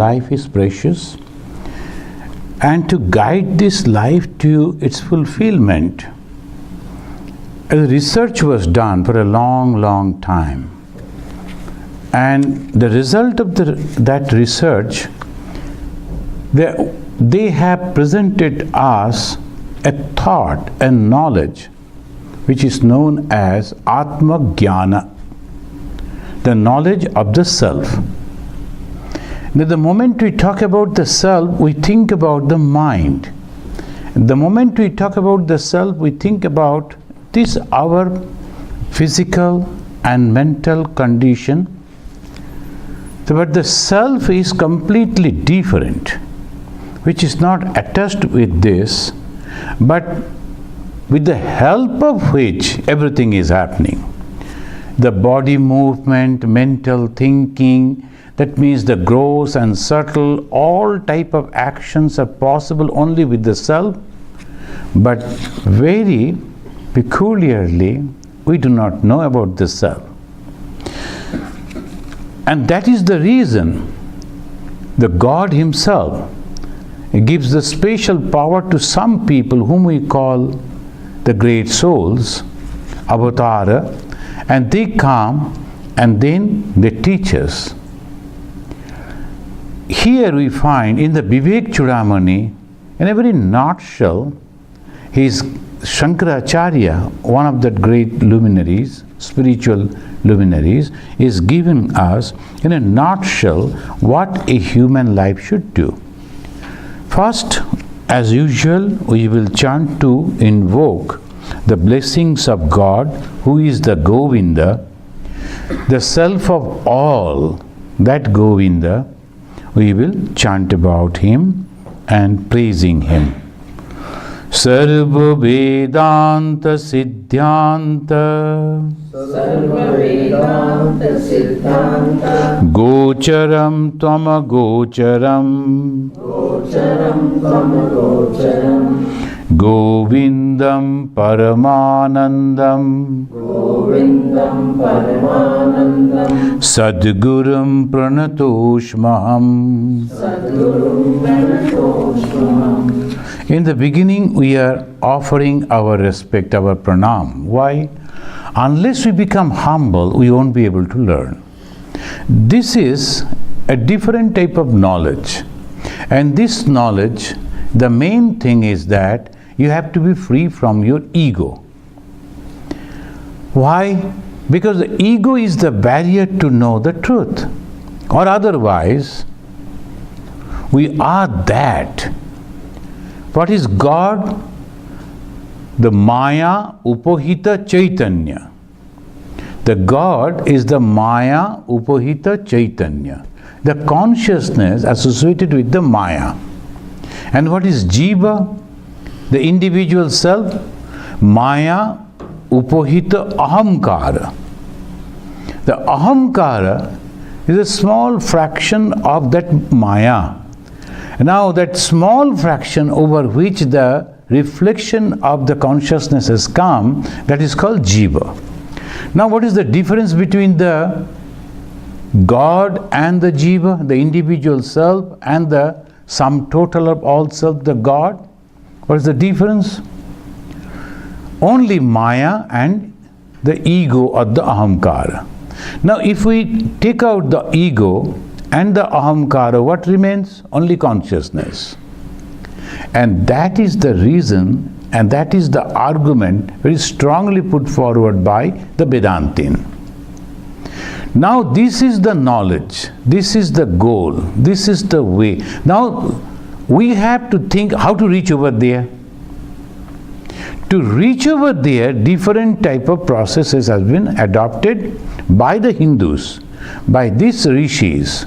life is precious, and to guide this life to its fulfillment, research was done for a long time. And the result of that research, they have presented us a thought and knowledge which is known as Atma Jnana, the knowledge of the self. Now, the moment we talk about the self, we think about the mind. The moment we talk about the self, we think about this our physical and mental condition. But the self is completely different, which is not attached with this, but with the help of which everything is happening. The body movement, mental thinking, that means the gross and subtle, all type of actions are possible only with the self, but very peculiarly, we do not know about the self. And that is the reason the God Himself gives the special power to some people whom we call the great souls, avatara, and they come and then they teach us. Here we find in the Vivekachudamani, in a very nutshell, his Shankaracharya, one of the great luminaries, spiritual luminaries, is giving us in a nutshell what a human life should do. First, as usual, we will chant to invoke the blessings of God, who is the Govinda, the self of all, that Govinda. We will chant about him and praising him. Sarva Vedanta Siddhanta Gocharam Tvama Gocharam Govindam Paramanandam Sadgurum Pranatoshmaham. In the beginning, we are offering our respect, our pranam. Why? Unless we become humble, we won't be able to learn. This is a different type of knowledge. And this knowledge, the main thing is that you have to be free from your ego. Why? Because the ego is the barrier to know the truth. Or otherwise, we are that. What is God? The Maya Upohita Chaitanya. The God is the Maya Upohita Chaitanya, the consciousness associated with the Maya. And what is Jiva? The individual self, Maya Upohita Ahamkara. The Ahamkara is a small fraction of that Maya. Now that small fraction over which the reflection of the consciousness has come, that is called Jiva. Now what is the difference between the God and the Jiva, the individual self, and the sum total of all self, the God? What is the difference? Only Maya and the ego or the Ahamkara. Now if we take out the ego and the Ahamkara, what remains? Only consciousness. And that is the reason, and that is the argument very strongly put forward by the Vedantin. Now this is the knowledge, this is the goal, this is the way. Now we have to think how to reach over there. To reach over there, different type of processes have been adopted by the Hindus, by these rishis,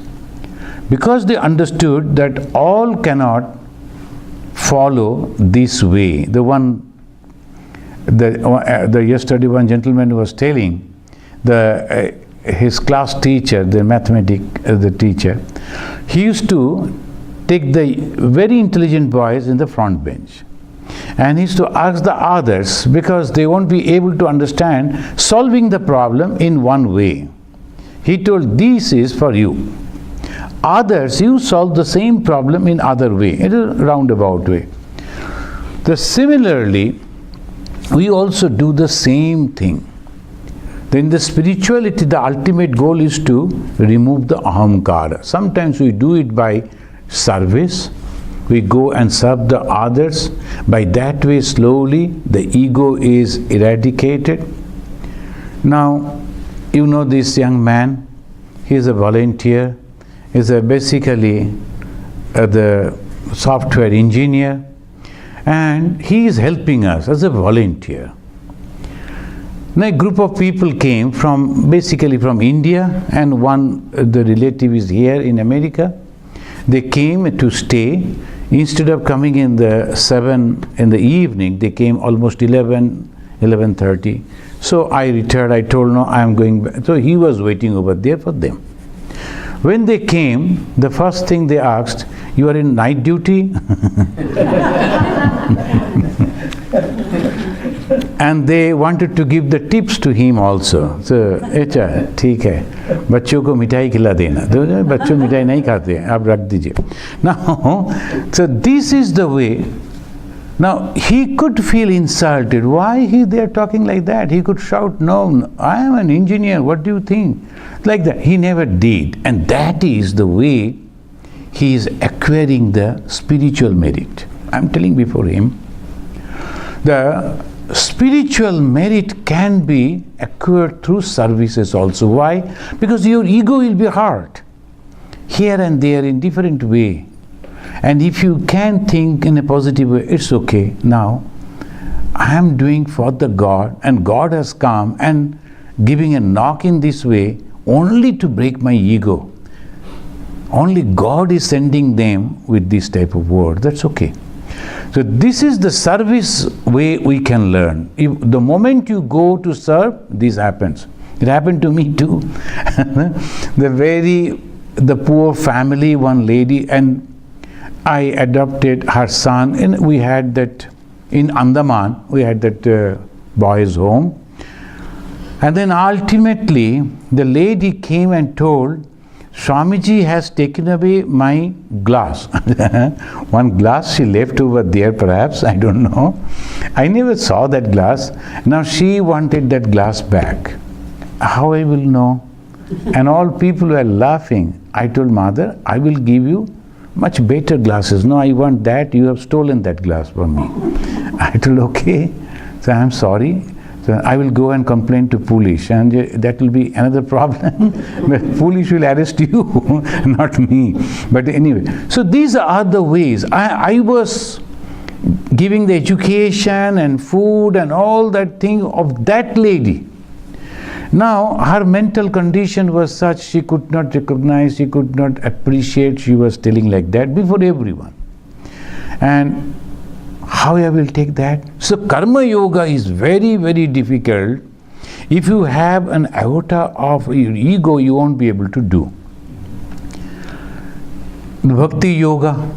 because they understood that all cannot follow this way. Yesterday one gentleman was telling his class teacher, the the teacher, he used to take the very intelligent boys in the front bench, and he used to ask the others, because they won't be able to understand solving the problem in one way. He told, this is for you. others, you solve the same problem in other way, in a roundabout way. Similarly, we also do the same thing. In the spirituality, the ultimate goal is to remove the ahamkara. Sometimes we do it by service. We go and serve the others. By that way, slowly, the ego is eradicated. Now, you know this young man, he is a volunteer. He is basically the software engineer. And he is helping us as a volunteer. Now, a group of people came basically from India, and the relative is here in America. They came to stay. Instead of coming in the 7 in the evening, they came almost 11:30. So I retired. I told, no, I am going back. So he was waiting over there for them. When they came, the first thing they asked, you are in night duty? And they wanted to give the tips to him also. So, अच्छा ठीक है, बच्चों को मिठाई खिला देना. तो बच्चों मिठाई नहीं खाते हैं, आप रख दीजिए. Now, so this is the way. Now he could feel insulted. Why they are talking like that? He could shout, no, I am an engineer. What do you think? Like that. He never did, and that is the way he is acquiring the spiritual merit. I am telling before him, the spiritual merit can be acquired through services also. Why? Because your ego will be hurt here and there in different way. And if you can think in a positive way, it's okay. Now, I am doing for the God, and God has come and giving a knock in this way only to break my ego. Only God is sending them with this type of word. That's okay. So this is the service way we can learn. If the moment you go to serve, this happens. It happened to me too. The poor family, one lady, and I adopted her son, and we had that in Andaman, we had that boys' home. And then ultimately, the lady came and told, Swamiji has taken away my glass. One glass she left over there perhaps, I don't know. I never saw that glass. Now she wanted that glass back. How I will know? And all people were laughing. I told mother, I will give you much better glasses. No, I want that. You have stolen that glass from me. I told, okay. So I am sorry. So I will go and complain to police, and that will be another problem. But police will arrest you, not me. But anyway, so these are the ways. I was giving the education and food and all that thing of that lady. Now her mental condition was such, she could not recognize, she could not appreciate, she was telling like that before everyone. And how I will take that? So karma yoga is very, very difficult. If you have an iota of your ego, you won't be able to do. Bhakti yoga,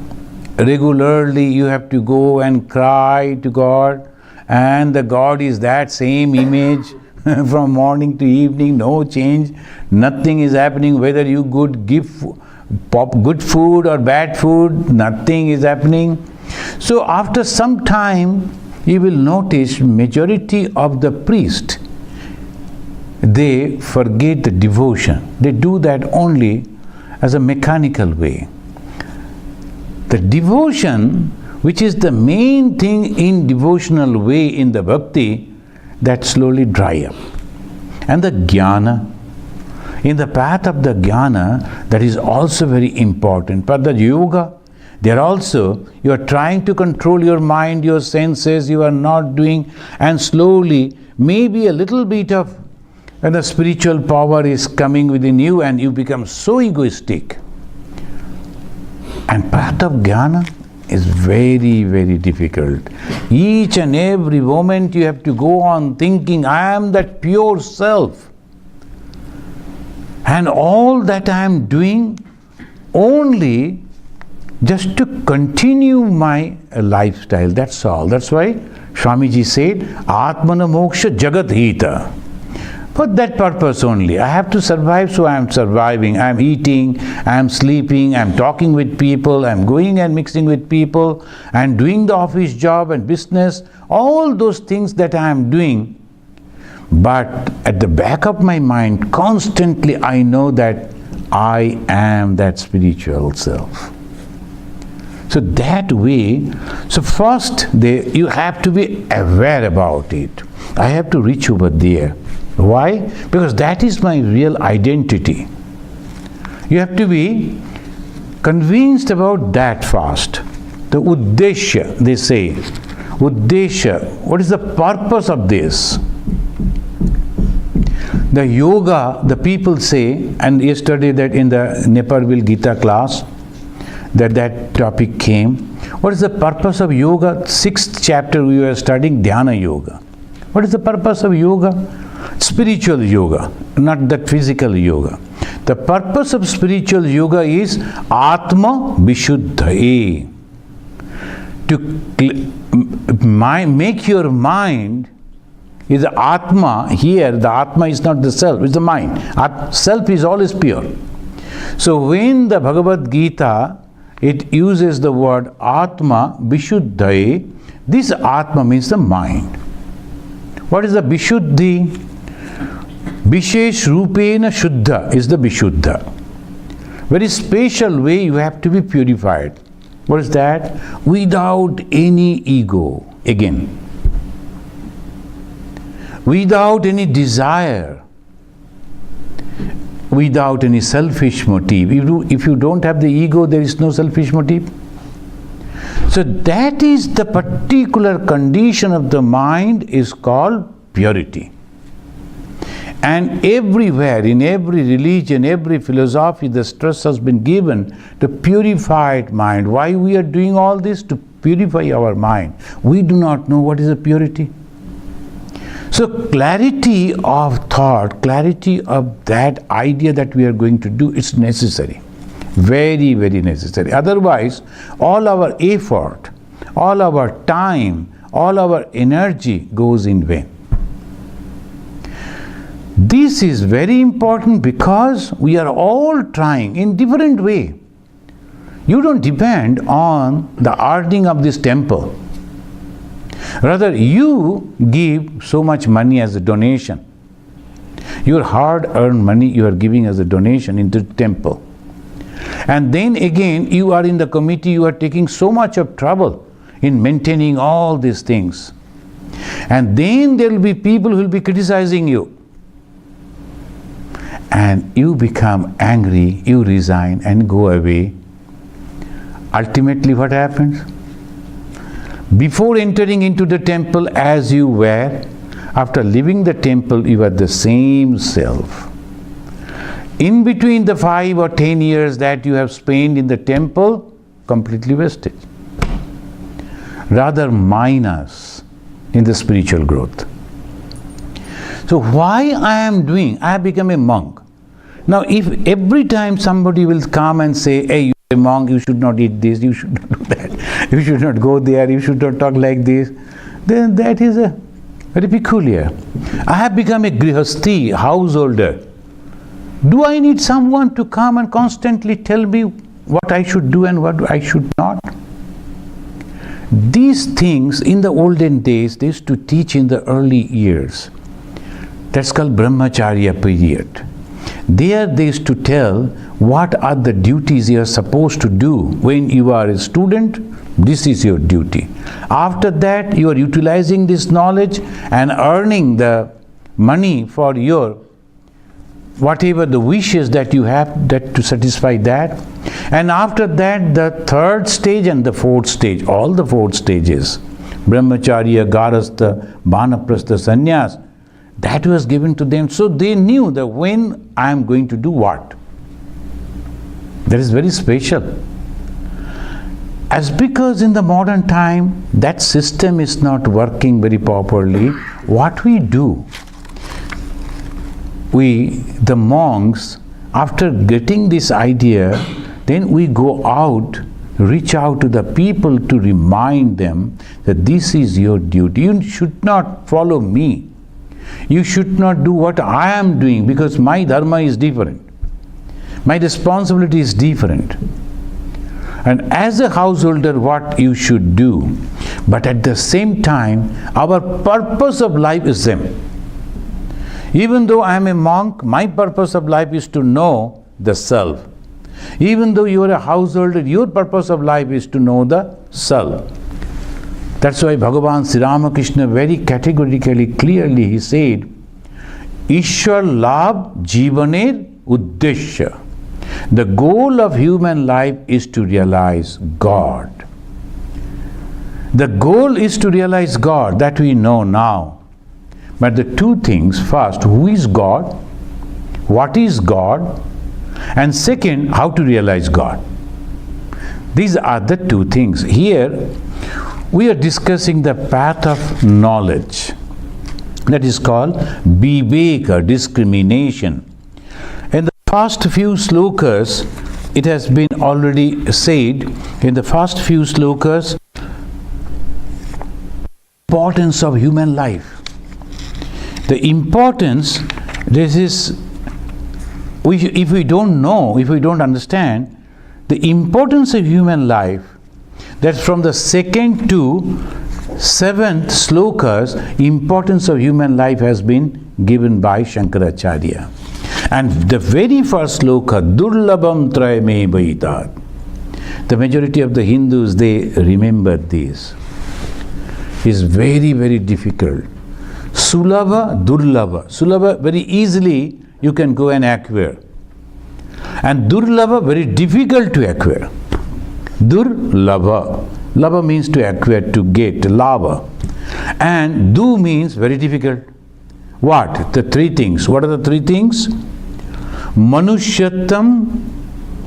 regularly you have to go and cry to God, and the God is that same image from morning to evening, no change, nothing is happening, whether you give good food or bad food, nothing is happening. So after some time, you will notice majority of the priest, they forget the devotion. They do that only as a mechanical way. The devotion, which is the main thing in devotional way in the bhakti, that slowly dry up. And the jnana, in the path of the jnana, that is also very important. But the yoga, there also, you are trying to control your mind, your senses, you are not doing, and slowly, maybe a little bit of the spiritual power is coming within you, and you become so egoistic. And path of jnana is very, very difficult. Each and every moment you have to go on thinking, I am that pure self. And all that I am doing only just to continue my lifestyle, that's all. That's why Swamiji said, Atmana Moksha Jagat Hita. for that purpose only. I have to survive, so I am surviving. I am eating, I am sleeping, I am talking with people, I am going and mixing with people, I am doing the office job and business, all those things that I am doing. But at the back of my mind, constantly I know that I am that spiritual self. So that way, so first you have to be aware about it. I have to reach over there. Why? Because that is my real identity. You have to be convinced about that first. The uddeshya, they say. Uddeshya, what is the purpose of this? The yoga, the people say, and yesterday that in the Nepalville Gita class, that topic came. What is the purpose of yoga? 6th chapter we were studying Dhyana Yoga. What is the purpose of yoga? Spiritual yoga, not that physical yoga. The purpose of spiritual yoga is Atma Vishuddhaye. To make your mind is the Atma. Here the Atma is not the self, it's the mind. Self is always pure. So when the Bhagavad Gita, it uses the word Atma Vishuddhaye, this Atma means the mind. What is the Vishuddhi? Vishesh Rupena Shuddha is the Vishuddha. Very special way you have to be purified. What is that? Without any ego, again. Without any desire. Without any selfish motive. If you don't have the ego, there is no selfish motive. So that is the particular condition of the mind is called purity. And everywhere, in every religion, every philosophy, the stress has been given to purified mind. Why we are doing all this? To purify our mind. We do not know what is a purity. So clarity of thought, clarity of that idea that we are going to do is necessary. Very, very necessary. Otherwise, all our effort, all our time, all our energy goes in vain. This is very important because we are all trying in different way. You don't depend on the earning of this temple. Rather, you give so much money as a donation. Your hard-earned money you are giving as a donation into the temple. And then again, you are in the committee, you are taking so much of trouble in maintaining all these things. And then there will be people who will be criticizing you. And you become angry, you resign and go away. Ultimately, what happens? Before entering into the temple as you were, after leaving the temple, you are the same self. In between the 5 or 10 years that you have spent in the temple, completely wasted. Rather minus in the spiritual growth. So why I am doing? I have become a monk. Now if every time somebody will come and say, hey, you are a monk, you should not eat this, you should not do that, you should not go there, you should not talk like this, then that is a very peculiar. I have become a grihasthi, householder. Do I need someone to come and constantly tell me what I should do and what I should not? These things in the olden days, they used to teach in the early years. That's called brahmacharya period. There they used to tell what are the duties you are supposed to do. When you are a student, this is your duty. After that, you are utilizing this knowledge and earning the money for your whatever the wishes that you have, that to satisfy that. And after that, the third stage and the fourth stage, all the 4 stages, brahmacharya, garastha, banaprastha, sannyas, that was given to them. So they knew that when I am going to do what. That is very special. As because in the modern time, that system is not working very properly, what we do, the monks, after getting this idea, then we go out, reach out to the people to remind them that this is your duty. You should not follow me. You should not do what I am doing because my dharma is different. My responsibility is different. And as a householder, what you should do. But at the same time, our purpose of life is same. Even though I am a monk, my purpose of life is to know the self. Even though you are a householder, your purpose of life is to know the self. That's why Bhagavan Sri Ramakrishna very categorically, clearly he said, Ishwar Labh Jivaner Uddeshya. The goal of human life is to realize God. The goal is to realize God, that we know now. But the two things, first, who is God? What is God? And second, how to realize God. These are the two things. Here, we are discussing the path of knowledge. That is called Viveka, discrimination. In the first few slokas, it has been already said, in the first few slokas, importance of human life. The importance, this is, if we don't know, if we don't understand, the importance of human life, that from the second to 7th slokas, importance of human life has been given by Shankaracharya. And the very first sloka, Durlabham Trayame Baitat. The majority of the Hindus, they remember this. It's very, very difficult. Sulabha, Durlabha. Sulabha, very easily you can go and acquire. And Durlabha, very difficult to acquire. Durlabha. Labha means to acquire, to get, labha. And Du means very difficult. What? The three things. What are the three things? Manushyatam,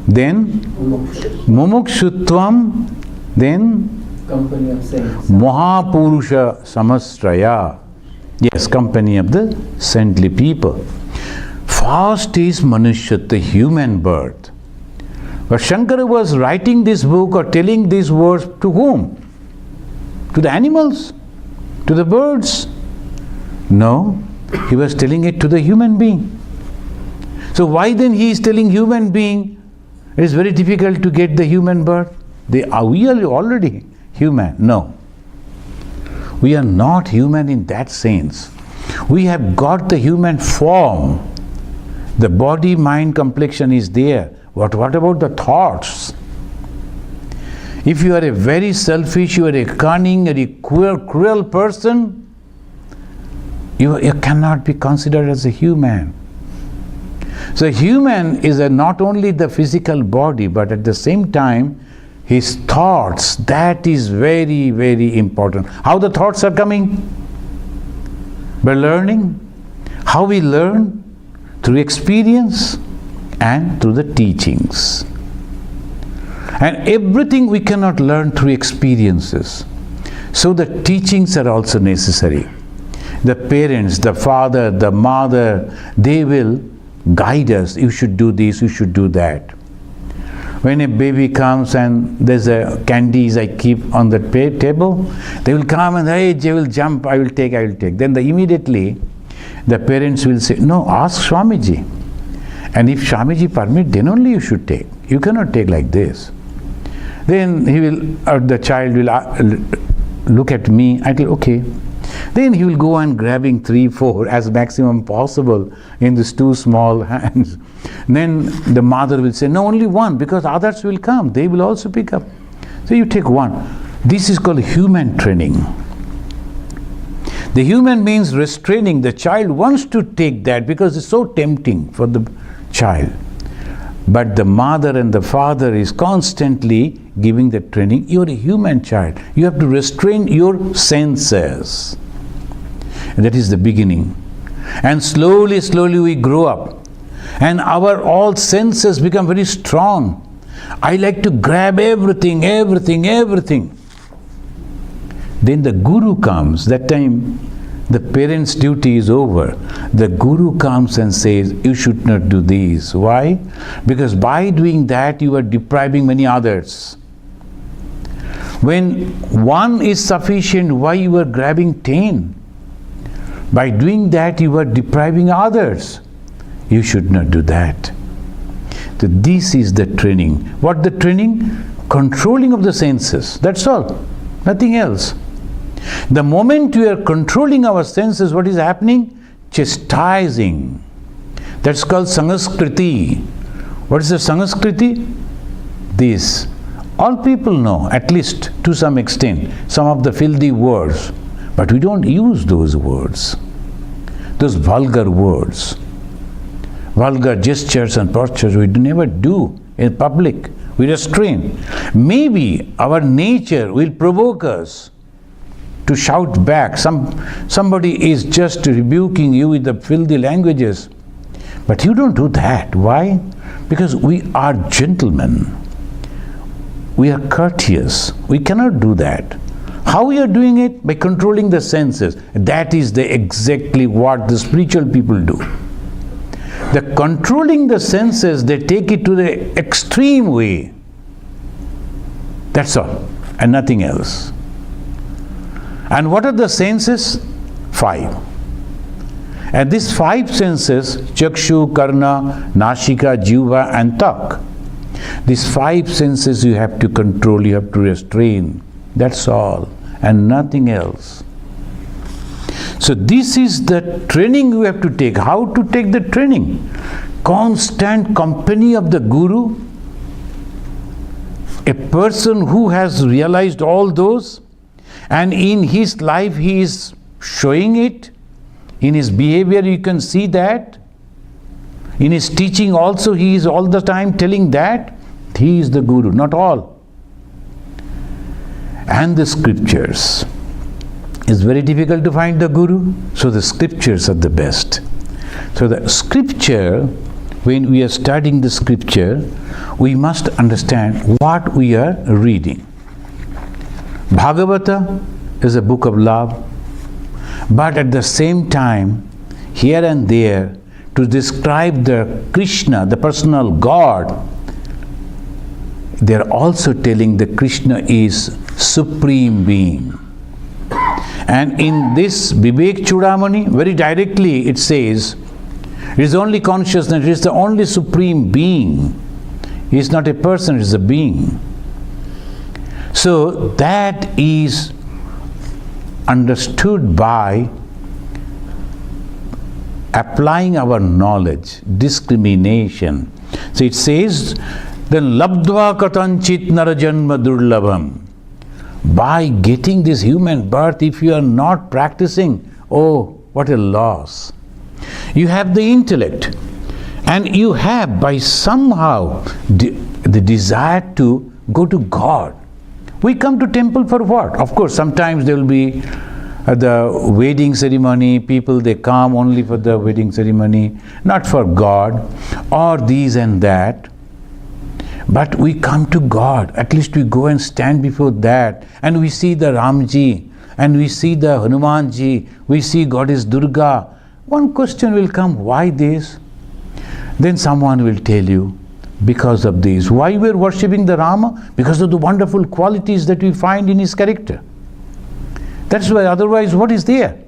then Mumukshutvam, then company of saints. Mahapurusha Samastraya. Yes, company of the saintly people. First is Manushya, the human birth. But Shankara was writing this book or telling these words to whom? To the animals? To the birds? No, he was telling it to the human being. So why then he is telling human being? It is very difficult to get the human birth. We are already human. No. We are not human in that sense. We have got the human form. The body, mind, complexion is there. What about the thoughts? If you are a very selfish, you are a cunning, a cruel person, you cannot be considered as a human. So human is not only the physical body, but at the same time, his thoughts, that is very, very important. How the thoughts are coming? By learning. How we learn? Through experience and through the teachings. And everything we cannot learn through experiences. So the teachings are also necessary. The parents, the father, the mother, they will guide us. You should do this, you should do that. When a baby comes and there's a candies I keep on the table, they will come and hey, they will jump, I will take. Then immediately the parents will say, no, ask Swamiji. And if Swamiji permit, then only you should take. You cannot take like this. Then he will, or the child will look at me, I will, okay. Then he will go on grabbing 3, 4 as maximum possible in these 2 small hands. Then the mother will say, no, only one, because others will come. They will also pick up. So you take one. This is called human training. The human means restraining. The child wants to take that because it's so tempting for the child. But the mother and the father is constantly giving the training. You're a human child. You have to restrain your senses. And that is the beginning. And slowly, slowly we grow up. And our all senses become very strong. I like to grab everything. Then the Guru comes. That time the parent's duty is over. The Guru comes and says, you should not do this. Why? Because by doing that you are depriving many others. When one is sufficient, why you are grabbing 10? By doing that, you are depriving others. You should not do that. So this is the training. What the training? Controlling of the senses. That's all. Nothing else. The moment we are controlling our senses, what is happening? Chastising. That's called Sangaskriti. What is the Sangaskriti? This. All people know, at least to some extent, some of the filthy words. But we don't use those words. Those vulgar words. Vulgar gestures and postures we never do in public. We restrain. Maybe our nature will provoke us to shout back. Somebody is just rebuking you with the filthy languages. But you don't do that. Why? Because we are gentlemen. We are courteous. We cannot do that. How we are doing it? By controlling the senses. That is exactly what the spiritual people do. The controlling the senses, they take it to the extreme way. That's all, and nothing else. And what are the senses? 5. And these 5 senses, Chakshu, Karna, Nashika, Jiva and Tak. These 5 senses you have to control, you have to restrain. That's all, and nothing else. So this is the training you have to take. How to take the training? Constant company of the Guru, a person who has realized all those, and in his life he is showing it. In his behavior you can see that. In his teaching also he is all the time telling that. He is the Guru, not all. And the scriptures. It's very difficult to find the Guru, so the scriptures are the best. So the scripture, when we are studying the scripture, we must understand what we are reading. Bhagavata is a book of love, but at the same time, here and there, to describe the Krishna, the personal God, they are also telling that Krishna is Supreme Being. And in this Vivekachudamani, very directly it says, it is only consciousness, it is the only Supreme Being. He is not a person, it is a being. So that is understood by applying our knowledge, discrimination. So it says, then labdva katanchit narajanma durlabham. By getting this human birth, if you are not practicing, oh, what a loss. You have the intellect, and you have by somehow the desire to go to God. We come to temple for what? Of course, sometimes there will be the wedding ceremony, people they come only for the wedding ceremony, not for God, or these and that. But we come to God, at least we go and stand before that, and we see the Ramji, and we see the Hanumanji, we see Goddess Durga. One question will come, why this? Then someone will tell you, because of this. Why we are worshipping the Rama? Because of the wonderful qualities that we find in his character. That's why, otherwise what is there?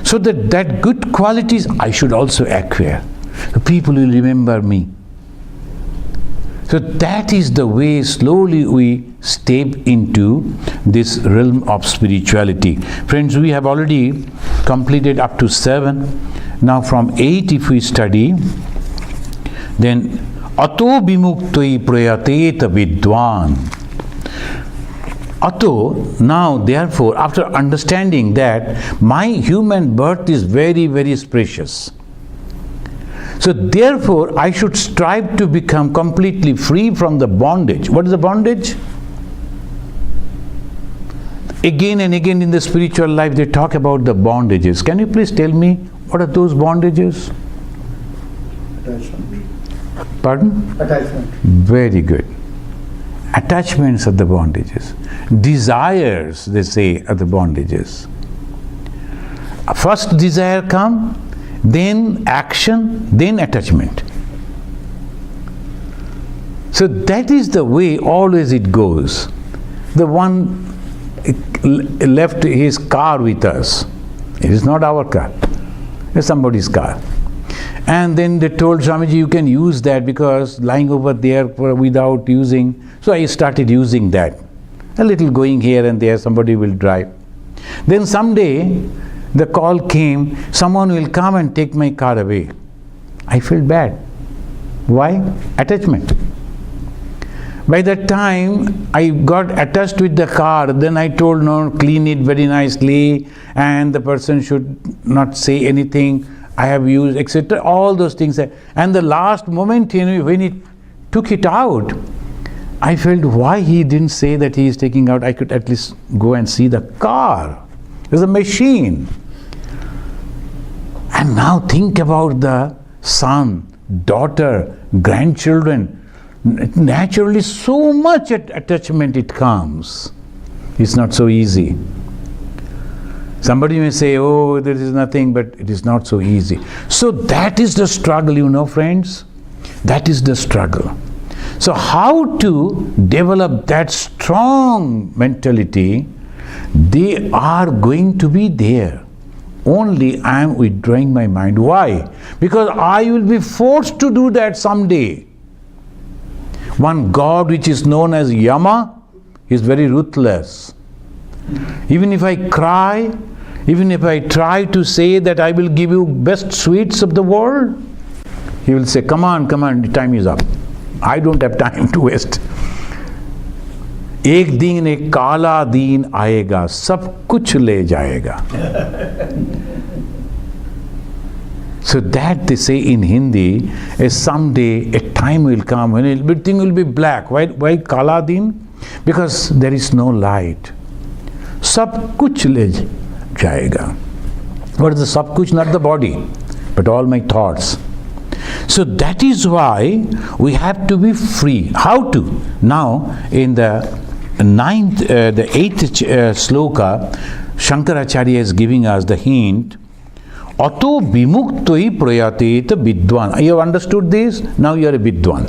So that good qualities I should also acquire. The people will remember me. So that is the way slowly we step into this realm of spirituality. Friends, we have already completed up to 7. Now from 8 if we study, then Ato bimuktoi prayateta vidwan. Ato, now therefore, after understanding that my human birth is very, very precious. So therefore, I should strive to become completely free from the bondage. What is the bondage? Again and again in the spiritual life, they talk about the bondages. Can you please tell me, what are those bondages? Attachment. Pardon? Attachment. Very good. Attachments are the bondages. Desires, they say, are the bondages. First desire comes, then action, then attachment. So that is the way always it goes. The one left his car with us, It is not our car. It's somebody's car. And then they told Swamiji, you can use that because lying over there without using. So I started using that. A little going here and there, somebody will drive. Then someday the call came, someone will come and take my car away. I felt bad. Why? Attachment. By that time I got attached with the car, then I told, no, clean it very nicely and the person should not say anything. I have used, etc. All those things. And the last moment, when he took it out, I felt why he didn't say that he is taking out. I could at least go and see the car. It was a machine. And now think about the son, daughter, grandchildren. Naturally, so much attachment it comes. It's not so easy. Somebody may say, oh, there is nothing, but it is not so easy. So that is the struggle, friends. That is the struggle. So how to develop that strong mentality? They are going to be there. Only I am withdrawing my mind. Why? Because I will be forced to do that someday. One God which is known as Yama is very ruthless. Even if I cry, even if I try to say that I will give you best sweets of the world, he will say, come on, the time is up. I don't have time to waste. एक दिन एक काला दिन आएगा, सब कुछ ले जाएगा. So that they say in Hindi is someday a time will come when everything will be black. Why kala din? Because there is no light. Sab kuch le jayega. What is the sab kuch? Not the body, but all my thoughts. So that is why we have to be free. How to? Now in the 8th sloka, Shankaracharya is giving us the hint. Ato vimuktoi prayateta vidwan. You have understood this? Now you are a vidwan.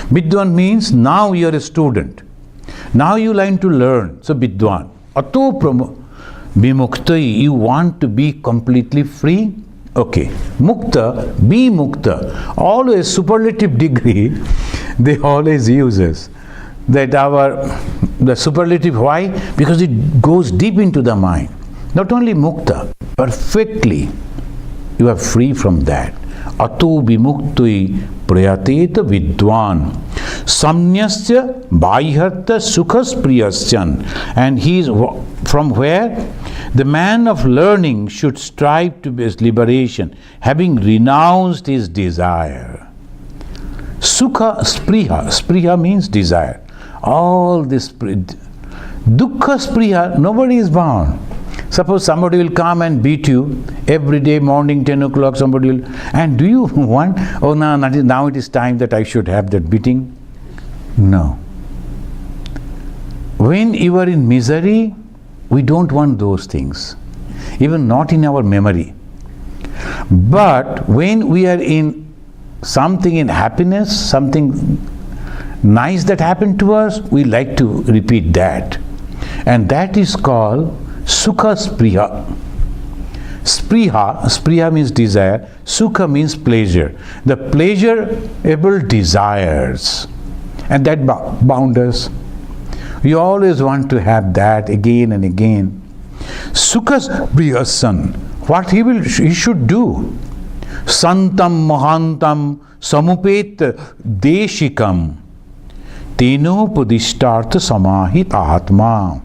Vidwan means now you are a student. Now you learn to learn. So vidwan. Ato vimuktoi. You want to be completely free? Okay. Mukta, be mukta. Always superlative degree, they always use this. That the superlative, why? Because it goes deep into the mind. Not only mukta, perfectly, you are free from that. Ato vimuktui prayateta vidwan. Samnyasya baiharta sukhas priyaschan. And he is from where? The man of learning should strive to his liberation, having renounced his desire. Sukha spriha. Spriha means desire. All this dukkha spriha, nobody is bound. Suppose somebody will come and beat you every day, morning 10 o'clock, somebody will, and do you want, oh no, now it is time that I should have that beating? No. When you are in misery, we don't want those things, even not in our memory. But when we are in something in happiness, something nice that happened to us, we like to repeat that. And that is called Sukha Spriha. Spriha means desire. Sukha means pleasure. The pleasurable desires. And that bound us. We always want to have that again and again. Sukha Spriha son. What he should do? Santam Mahantam Samupet Deshikam Tenopudishtartha Samahit Atma.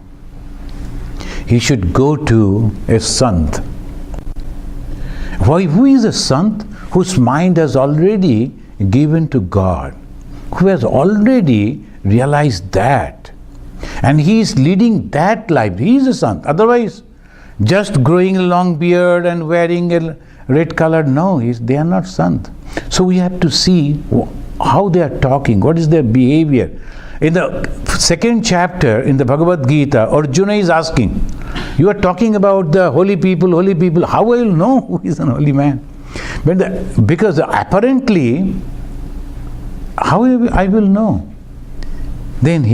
He should go to a sant. Why? Who is a sant? Whose mind has already given to God, who has already realized that, and he is leading that life. He is a sant. Otherwise, just growing a long beard and wearing a red colored, no, they are not sant. So we have to see how they are talking, what is their behavior. In the 2nd chapter in the Bhagavad Gita, Arjuna is asking, you are talking about the holy people, how will I know who is an holy man? Because apparently, how I will know? Then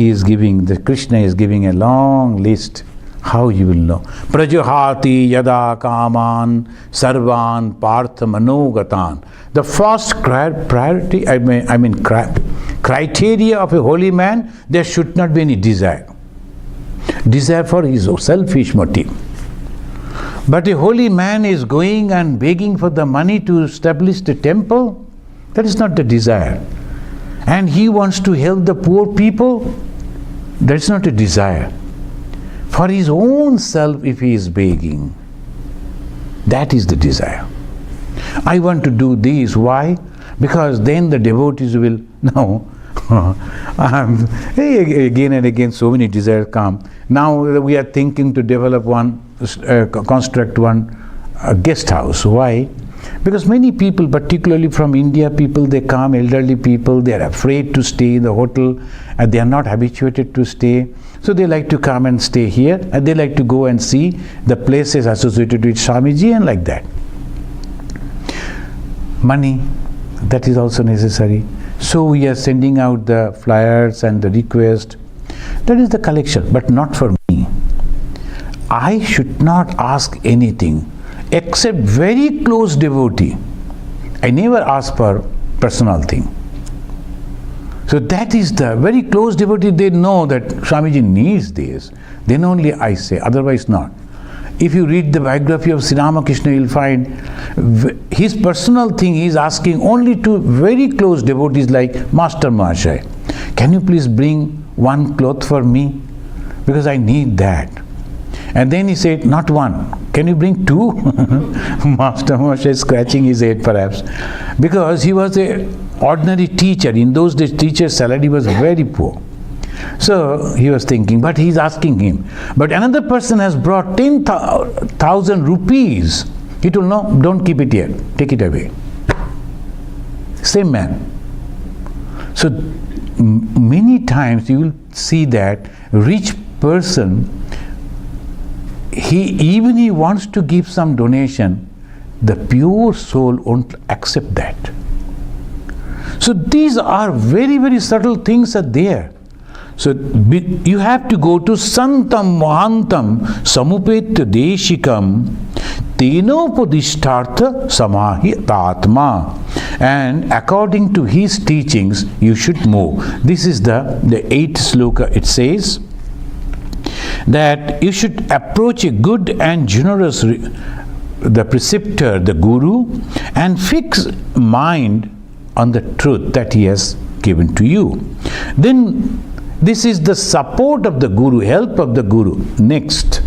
Krishna is giving a long list How you will know? Prajahati yada kaman sarvan partha manogatan. The first priority, criteria of a holy man, there should not be any desire. Desire for his selfish motive. But a holy man is going and begging for the money to establish the temple. That is not the desire. And he wants to help the poor people. That is not a desire. For his own self, if he is begging, that is the desire. I want to do this. Why? Because then the devotees will know. Again and again so many desires come. Now we are thinking to develop construct one guest house. Why? Because many people, particularly from India, people, they come, elderly people, they are afraid to stay in the hotel and they are not habituated to stay. So they like to come and stay here, and they like to go and see the places associated with Swamiji and like that. Money, that is also necessary. So we are sending out the flyers and the request. That is the collection, but not for me. I should not ask anything except very close devotee. I never ask for personal thing. So that is the very close devotee, they know that Swamiji needs this. Then only I say, otherwise not. If you read the biography of Sri Ramakrishna, you will find his personal thing he is asking only to very close devotees like Master Mahashaya. Can you please bring one cloth for me? Because I need that. And then he said, not one. Can you bring two? Master Mahashaya is scratching his head perhaps. Because he was an ordinary teacher. In those days, teacher's salary was very poor. So he was thinking, but he is asking him. But another person has brought 10,000 rupees. He told, no, don't keep it here. Take it away. Same man. So many times you will see that rich person, he wants to give some donation, the pure soul won't accept that. So these are very, very subtle things are there. So you have to go to Santam Mahantam Samupetya Deshikam Tenopodishtartha Samahitatma, and according to his teachings you should move. This is the 8th sloka. It says that you should approach a good and generous the preceptor, the guru, and fix mind on the truth that he has given to you. Then this is the support of the guru, help of the guru. Next,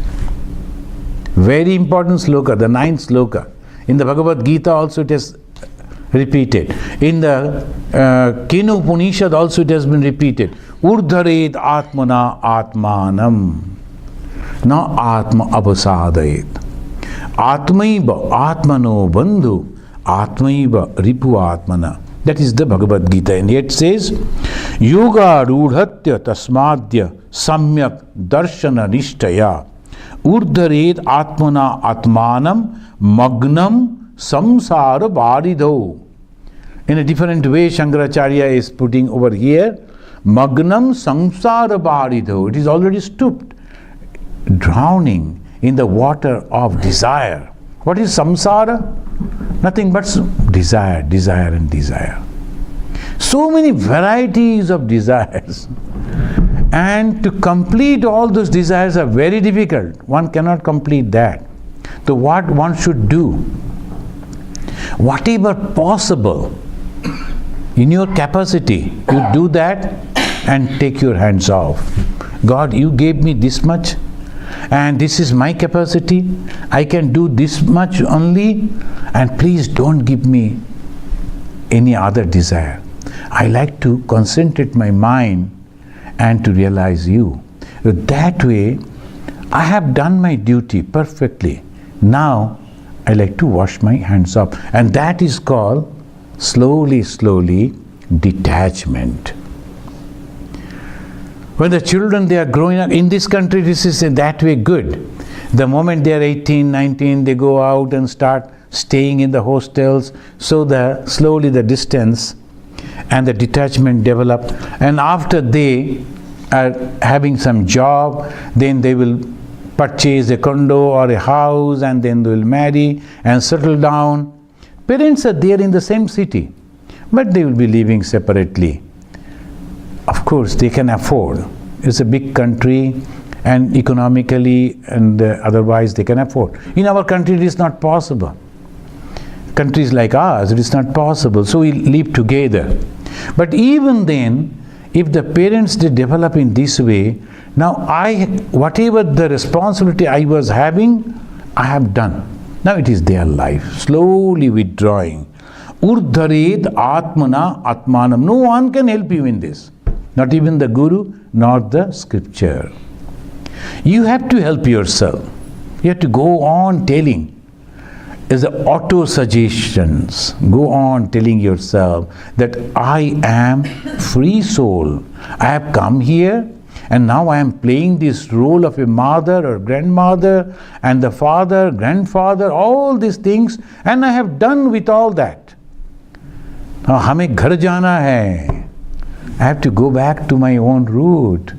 very important sloka, the 9th sloka. In the Bhagavad Gita also it is repeated. In the Kena Upanishad also it has been repeated. Urdharet atmana atmanam na atma abasadayet. Atmaiva atmano bandhu atmaiva ripu atmana. That is the Bhagavad Gita. And yet says, Yoga rudhatya tasmadya samyak darshana nishtaya urdharet atmana atmanam magnam samsara baridho. In a different way, Shankaracharya is putting over here, magnam samsara baridho. It is already stooped, drowning in the water of desire. What is samsara? Nothing but desire, desire and desire. So many varieties of desires. And to complete all those desires are very difficult. One cannot complete that. So what one should do? Whatever possible in your capacity, you do that and take your hands off. God, you gave me this much, and this is my capacity. I can do this much only, and please don't give me any other desire. I like to concentrate my mind and to realize you. That way, I have done my duty perfectly. Now, I like to wash my hands off. And that is called slowly, slowly detachment. When the children, they are growing up, in this country this is in that way good. The moment they are 18, 19, they go out and start staying in the hostels, so slowly the distance and the detachment develop, and after they are having some job, then they will purchase a condo or a house, and then they will marry and settle down. Parents are there in the same city, but they will be living separately. Of course, they can afford. It's a big country, and economically and otherwise they can afford. In our country, it is not possible. Countries like ours, it is not possible. So we live together. But even then, if the parents they develop in this way, now whatever the responsibility I was having, I have done. Now it is their life. Slowly withdrawing. Urdharet atmana atmanam. No one can help you in this. Not even the Guru, nor the scripture. You have to help yourself. You have to go on telling. As the auto-suggestions. Go on telling yourself that I am free soul. I have come here and now I am playing this role of a mother or grandmother and the father, grandfather, all these things, and I have done with all that. Now, हमें घर जाना है. I have to go back to my own root.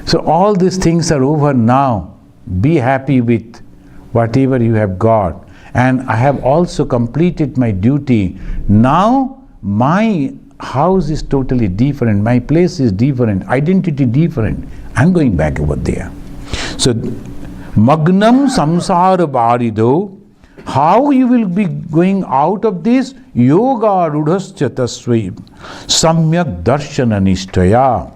So all these things are over now. Be happy with whatever you have got. And I have also completed my duty. Now my house is totally different. My place is different. Identity different. I'm going back over there. So Magnam samsara barido. How you will be going out of this? Yoga rudhascha tasvai samyak darshana nishtaya.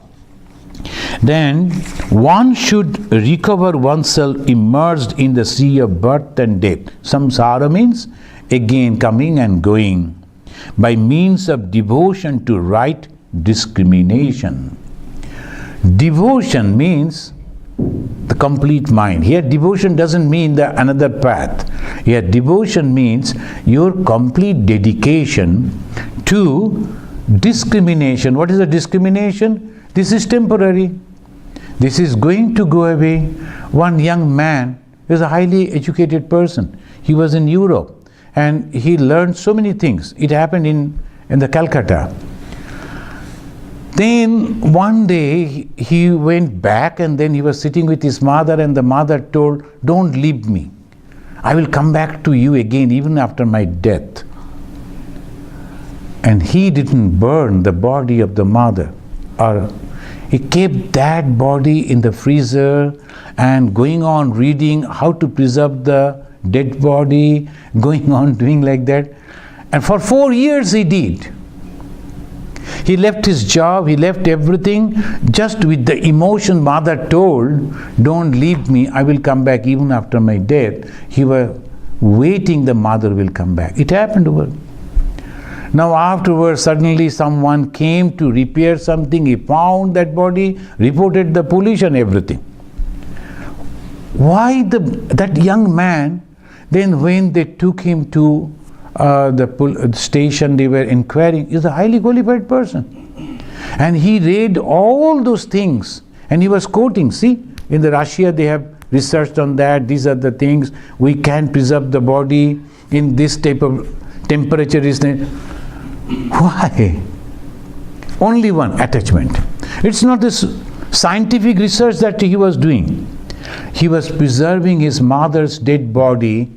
Then one should recover oneself immersed in the sea of birth and death. Samsara means again coming and going by means of devotion to right discrimination. Devotion means the complete mind. Here devotion doesn't mean the another path. Here devotion means your complete dedication to discrimination. What is the discrimination? This is temporary. This is going to go away. One young man is a highly educated person. He was in Europe and he learned so many things. It happened in the Calcutta. Then one day he went back and then he was sitting with his mother and the mother told, "Don't leave me. I will come back to you again even after my death." And he didn't burn the body of the mother, or he kept that body in the freezer and going on reading how to preserve the dead body, going on doing like that. And for 4 years he did. He left his job, he left everything, just with the emotion mother told, "Don't leave me, I will come back even after my death." He was waiting the mother will come back. It happened over. Now afterwards, suddenly someone came to repair something, he found that body, reported the police and everything. Why that young man, then when they took him to the station, they were inquiring, is a highly qualified person. And he read all those things and he was quoting, see, in the Russia they have researched on that, these are the things, we can preserve the body in this type of temperature. Why? Only one, attachment. It's not this scientific research that he was doing. He was preserving his mother's dead body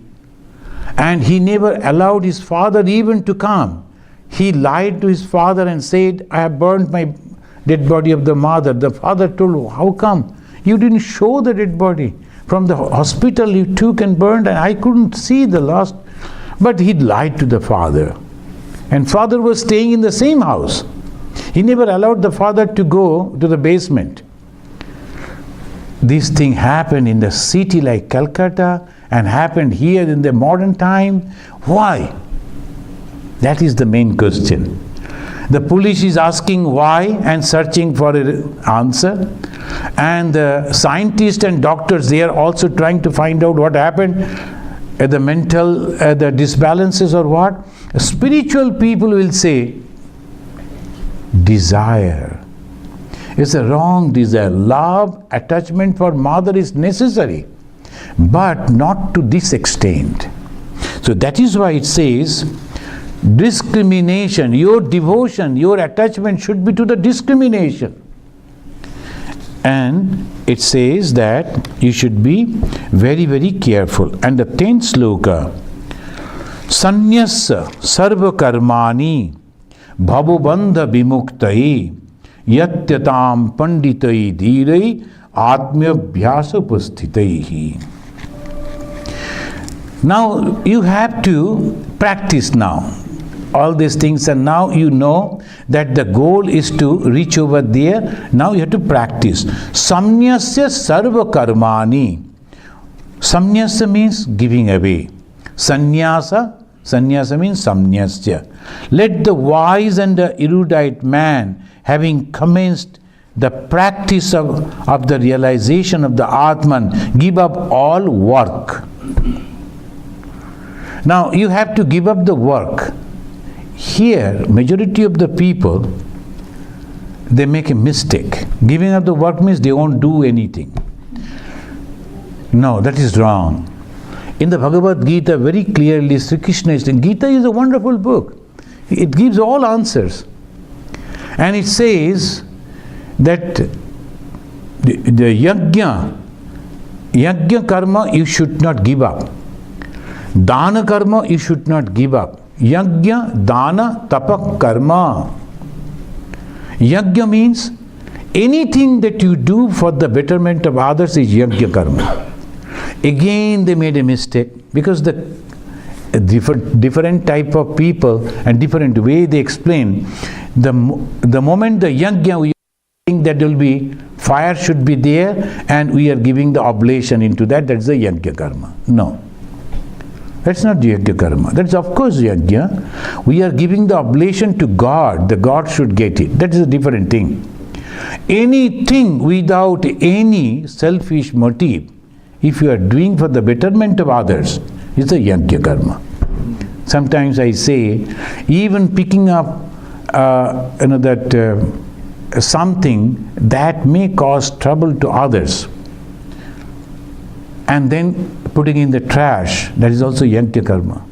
and he never allowed his father even to come. He lied to his father and said, "I have burned my dead body of the mother." The father told, "How come? You didn't show the dead body. From the hospital you took and burned and I couldn't see the last." But he lied to the father. And father was staying in the same house. He never allowed the father to go to the basement. This thing happened in the city like Calcutta and happened here in the modern time. Why? That is the main question. The police is asking why and searching for an answer. And the scientists and doctors, they are also trying to find out what happened. The mental, the disbalances or what. Spiritual people will say, desire. It's a wrong desire. Love, attachment for mother is necessary, but not to this extent. So that is why it says, discrimination, your devotion, your attachment should be to the discrimination. And it says that you should be very, very careful. And the 10th sloka, Sanyasa sarva karmani bhavubandha vimuktai yatyatam panditai dhirai atmyabhyasa upasthitai. Now you have to practice now all these things, and now you know that the goal is to reach over there. Now you have to practice. Samnyasya sarva karmani. Samnyasya means giving away. Sannyasa means samnyasya. Let the wise and the erudite man, having commenced the practice of the realization of the Atman, give up all work. Now you have to give up the work. Here, majority of the people, they make a mistake. Giving up the work means they won't do anything. No, that is wrong. In the Bhagavad Gita, very clearly, Sri Krishna is saying, Gita is a wonderful book. It gives all answers. And it says that the yajna karma you should not give up. Dana karma you should not give up. Yajna, dana, tapa, karma. Yajna means anything that you do for the betterment of others is yajna karma. Again they made a mistake, because the different type of people and different way they explain. The moment the yajna, we think that there will be fire should be there and we are giving the oblation into that, that's the yajna karma. No. That's not yajna karma. That's of course yajna. We are giving the oblation to God. The God should get it. That is a different thing. Anything without any selfish motive, if you are doing for the betterment of others, is a yajna karma. Sometimes I say, even picking up something that may cause trouble to others, and then putting in the trash, that is also yajna karma.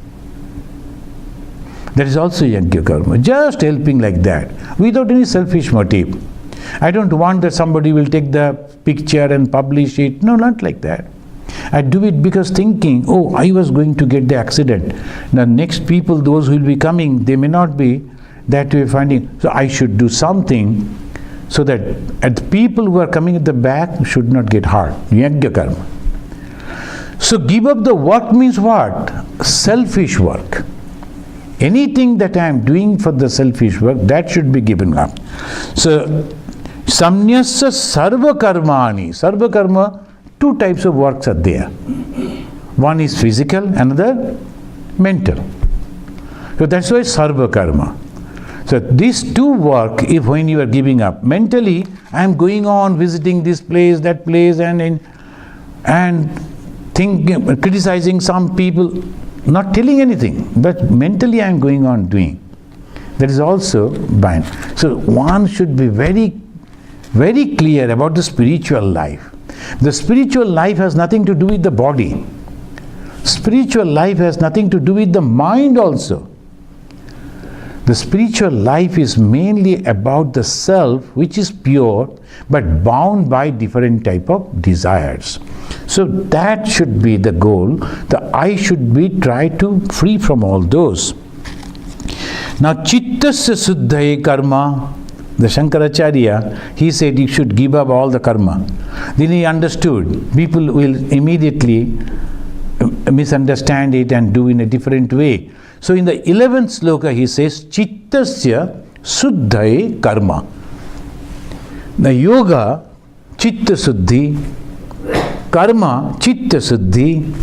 That is also yajna karma. Just helping like that, without any selfish motive. I don't want that somebody will take the picture and publish it. No, not like that. I do it because thinking, oh, I was going to get the accident. The next people, those who will be coming, they may not be that way finding. So I should do something so that the people who are coming at the back should not get hurt. Yajna karma. So give up the work means what? Selfish work. Anything that I am doing for the selfish work, that should be given up. So, samnyasya sarva karmani. Sarva karma, two types of works are there. One is physical, another mental. So that's why sarva karma. So these two work, if when you are giving up, mentally I am going on visiting this place, that place, and criticizing some people, not telling anything, but mentally I am going on doing. That is also bind. So one should be very, very clear about the spiritual life. The spiritual life has nothing to do with the body. Spiritual life has nothing to do with the mind also. The spiritual life is mainly about the self, which is pure but bound by different type of desires. So that should be the goal. The I should be try to free from all those. Now chittasya suddhaye karma. The Shankaracharya, he said you should give up all the karma. Then he understood. People will immediately misunderstand it and do in a different way. So in the 11th sloka he says, Chittasya suddhaye karma. The yoga, chitta suddhi, karma, chitta suddhi.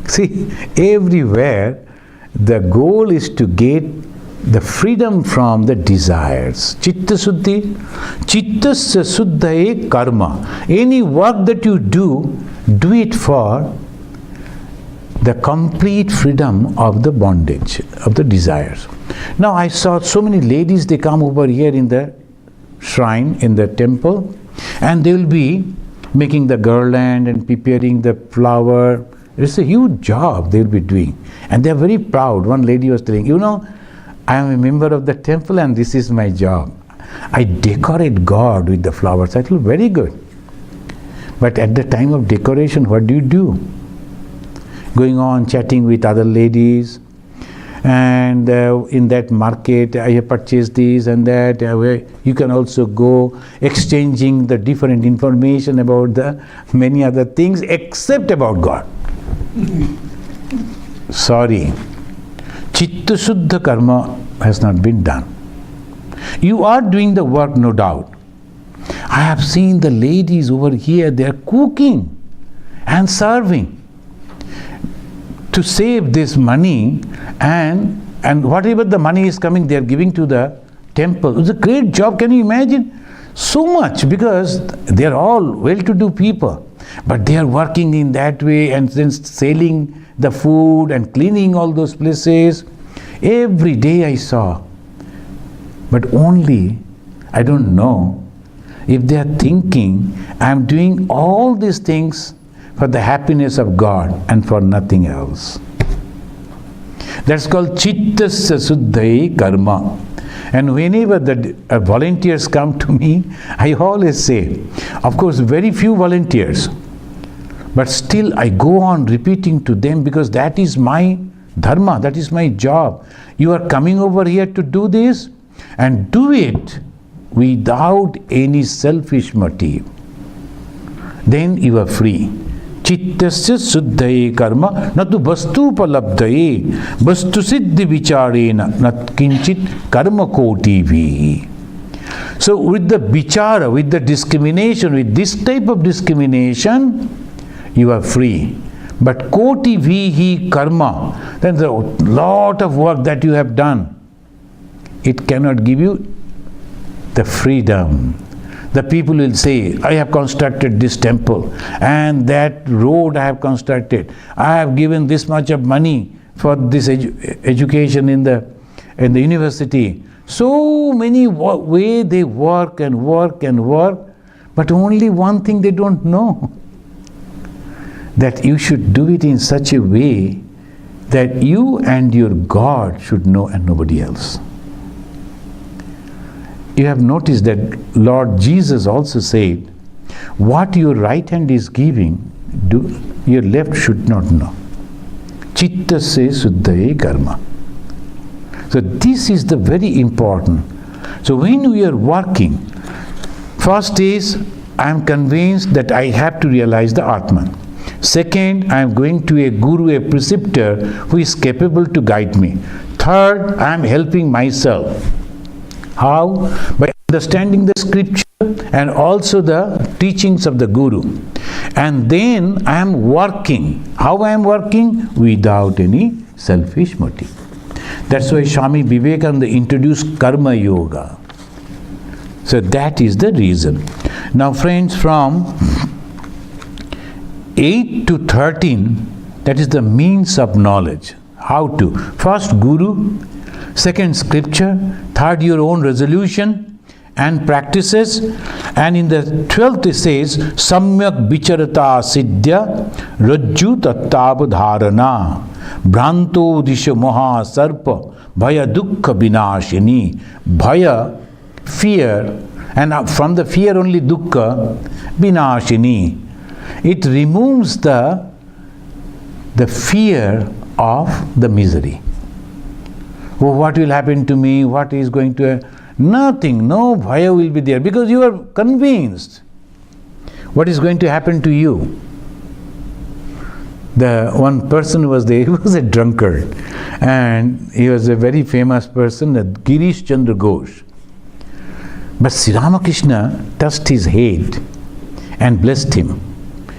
See, everywhere the goal is to get the freedom from the desires. Chitta suddhi, chittasya suddhaye karma. Any work that you do it for the complete freedom of the bondage, of the desires. Now I saw so many ladies, they come over here in the shrine, in the temple, and they will be making the garland and preparing the flower. It's a huge job they will be doing. And they are very proud. One lady was telling, I am a member of the temple and this is my job. I decorate God with the flowers. I told, very good. But at the time of decoration, what do? Going on chatting with other ladies, and in that market I have purchased this and that. You can also go exchanging the different information about the many other things except about God. Sorry, Chitta Shuddha karma has not been done. You are doing the work, no doubt. I have seen the ladies over here, they are cooking and serving to save this money, and whatever the money is coming, they are giving to the temple. It's a great job. Can you imagine? So much, because they are all well-to-do people, but they are working in that way and then selling the food and cleaning all those places. Every day I saw. But only, I don't know if they are thinking, I am doing all these things for the happiness of God and for nothing else. That's called Chittasya Suddhai Karma. And whenever the volunteers come to me, I always say, of course very few volunteers, but still I go on repeating to them, because that is my dharma, that is my job. You are coming over here to do this, and do it without any selfish motive. Then you are free. Chittasya Suddhai Karma Natu Vastu Palabdhaye Vastu Siddhi Vicharena Nat Kinchit Karma Kotivi. So with the vichara, with the discrimination, with this type of discrimination, you are free. But Koti Vihi Karma, then there's a lot of work that you have done. It cannot give you the freedom. The people will say, I have constructed this temple and that road I have constructed. I have given this much of money for this education in the university. So many way they work and work and work, but only one thing they don't know. That you should do it in such a way that you and your God should know and nobody else. You have noticed that Lord Jesus also said, what your right hand is giving, your left should not know. Chittasya Suddhaya Karma. So this is the very important. So when we are working, first is, I am convinced that I have to realize the Atman. Second, I am going to a guru, a preceptor who is capable to guide me. Third, I am helping myself. How? By understanding the scripture and also the teachings of the guru. And then I am working. How I am working? Without any selfish motive. That's why Swami Vivekananda introduced Karma Yoga. So that is the reason. Now friends, from 8 to 13, that is the means of knowledge. How to? First Guru, second scripture, third your own resolution and practices, and in the 12th it says Samyak Vicharata Siddhya Rajju Tattabdharana Bhranto Disha Maha Sarpa Bhaya Dukkha Vinashini. Bhaya, fear, and from the fear only Dukkha Vinashini. It removes the fear of the misery. Oh, what will happen to me? What is going to... Nothing, no bhaya will be there, because you are convinced what is going to happen to you. The one person was there, he was a drunkard, and he was a very famous person, Girish Chandra Ghosh. But Sri Ramakrishna touched his head and blessed him.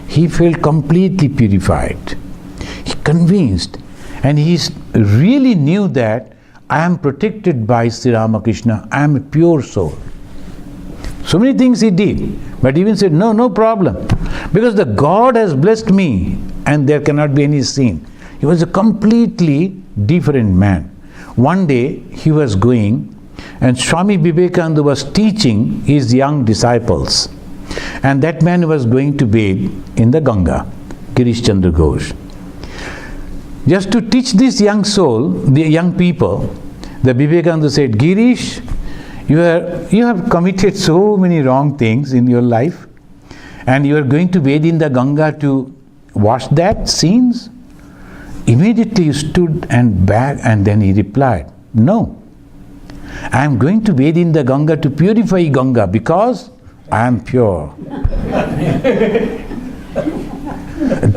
He felt completely purified. He convinced, and he really knew that I am protected by Sri Ramakrishna. I am a pure soul. So many things he did, but even said, no problem. Because the God has blessed me and there cannot be any sin. He was a completely different man. One day he was going and Swami Vivekananda was teaching his young disciples. And that man was going to bathe in the Ganga, Girish Chandra Ghosh. Just to teach this young soul, the young people, the Vivekananda said, Girish, You have committed so many wrong things in your life, and you are going to bathe in the Ganga to wash that sins? Immediately he stood and back, and then he replied, no, I am going to bathe in the Ganga to purify Ganga because I am pure.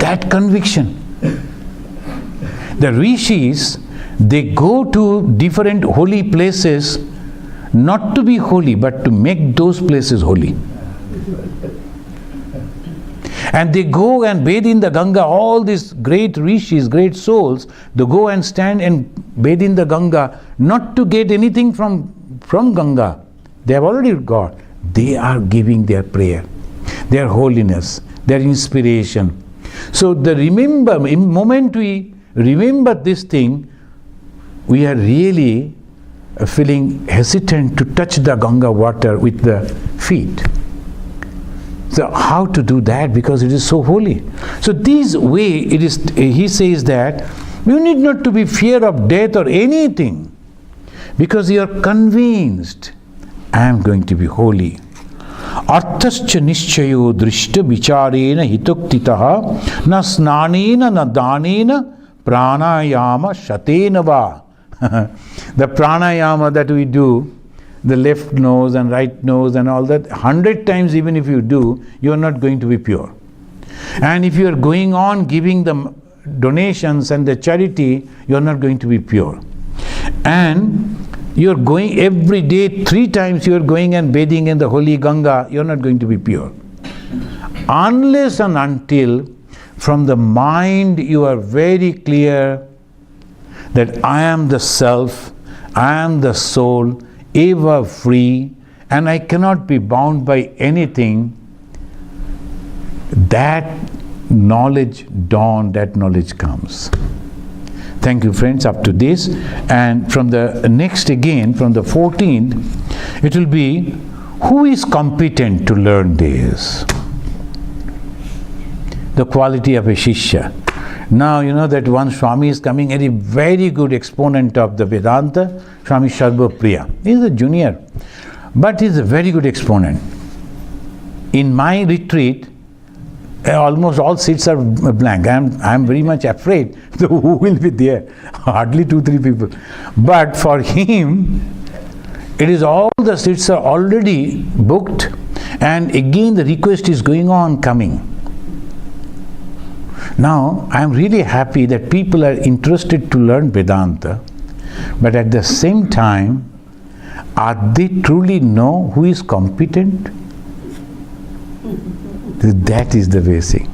That conviction. The rishis, they go to different holy places not to be holy, but to make those places holy. And they go and bathe in the Ganga. All these great rishis, great souls, they go and stand and bathe in the Ganga, not to get anything from Ganga. They have already got. They are giving their prayer, their holiness, their inspiration. So the moment we remember this thing, we are really feeling hesitant to touch the Ganga water with the feet. So how to do that? Because it is so holy. So this way it is. He says that you need not to be fear of death or anything, because you are convinced, I am going to be holy. Arthascha nishchayo drishta vicharena hitoktitaha na snanena na danena pranayama shatena va. The pranayama that we do, the left nose and right nose and all that, 100 times even if you do, you are not going to be pure. And if you are going on giving the donations and the charity, you are not going to be pure. And you are going every day, 3 times you are going and bathing in the holy Ganga, you are not going to be pure. Unless and until from the mind you are very clear that I am the self, I am the soul, ever free, and I cannot be bound by anything, that knowledge dawn, that knowledge comes. Thank you, friends, up to this. And from the next again, from the 14th, it will be, who is competent to learn this? The quality of a Shishya. Now you know that one Swami is coming, a very good exponent of the Vedanta, Swami Sarva Priya. He is a junior, but he is a very good exponent. In my retreat, almost all seats are blank. I am very much afraid. So who will be there? Hardly 2-3 people. But for him, it is all the seats are already booked, and again the request is going on coming. Now, I am really happy that people are interested to learn Vedanta, but at the same time, are they truly know who is competent? That is the basic.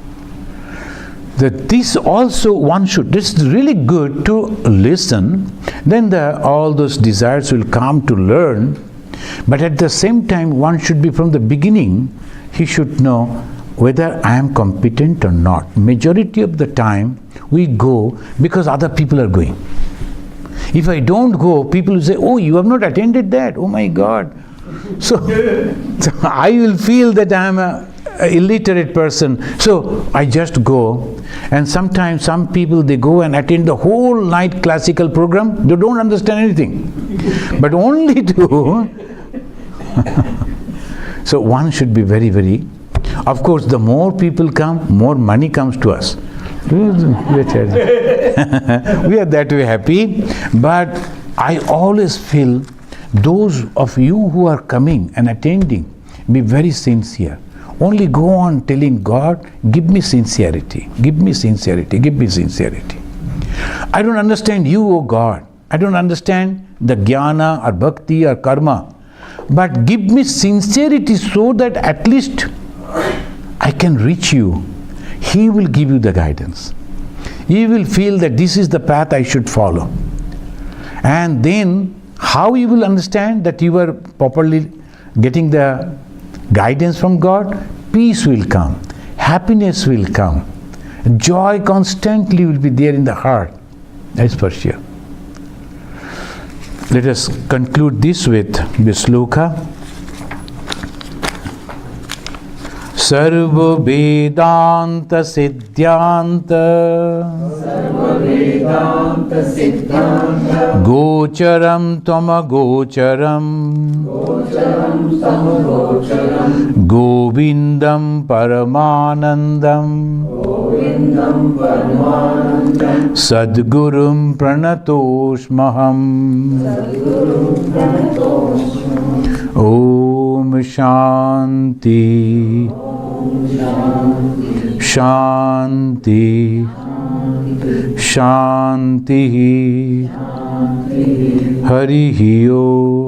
That this also one should, this is really good to listen, then all those desires will come to learn, but at the same time, one should be from the beginning, he should know whether I am competent or not. Majority of the time we go because other people are going. If I don't go, people will say, oh, you have not attended that, oh my God. So I will feel that I am an illiterate person, so I just go. And sometimes some people, they go and attend the whole night classical program, they don't understand anything, but only to so one should be very, very. Of course, the more people come, more money comes to us. We are that way happy, but I always feel those of you who are coming and attending, be very sincere. Only go on telling God, give me sincerity, give me sincerity, give me sincerity. I don't understand you, O God. I don't understand the jnana or bhakti or karma. But give me sincerity so that at least I can reach you. He will give you the guidance. You will feel that this is the path I should follow. And then how you will understand that you are properly getting the guidance from God? Peace will come. Happiness will come. Joy constantly will be there in the heart. That's for sure. Let us conclude this with the sloka. Sarva Vedanta Siddhyanta Gocharam Tama Gocharam Govindam Paramanandam Sadgurum Pranatoshmaham. Om Shanti Shanti Shanti Harihi Om.